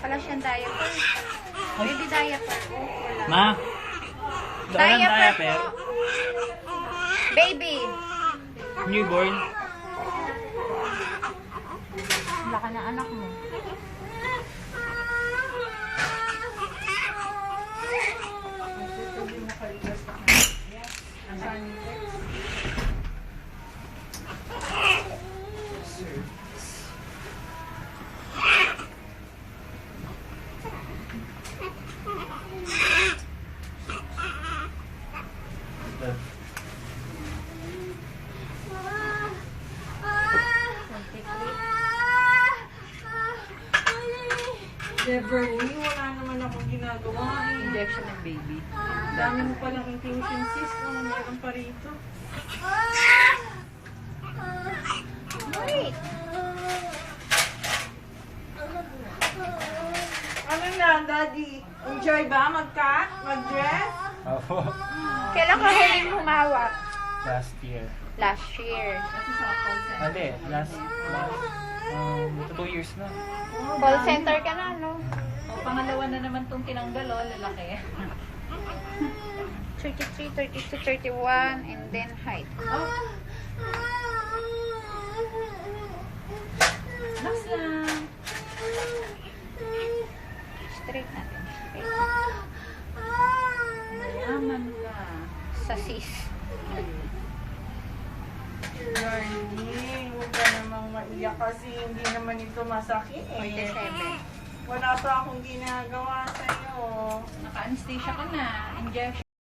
pala siyang diaper. Baby diaper. Ma? Doon ang diaper? po. Baby. Newborn? Laka na anak mo. Beverly, wala naman akong ginagawa eh. Injection ng baby. Dami mo palang intuition sis, ano meron pa rito. Wait. Ano na, daddy? Enjoy ba? Mag-cut? Mag-dress? Opo. Kailan ka huling humawak? Last year. Last year. Hindi, last 2 years na. Call center ka na, no? O, pangalawa na naman tong tinanggal, o, lalaki. 33, 32, 31, and then height. Relax lang. Straight natin. Straight. Mayaman ka. Sa sis. Darling, huwag ka namang maiyak kasi hindi naman ito masakit eh. 47. Wala pa akong ginagawa sa'yo. Naka-anesthesia ka na. Injection.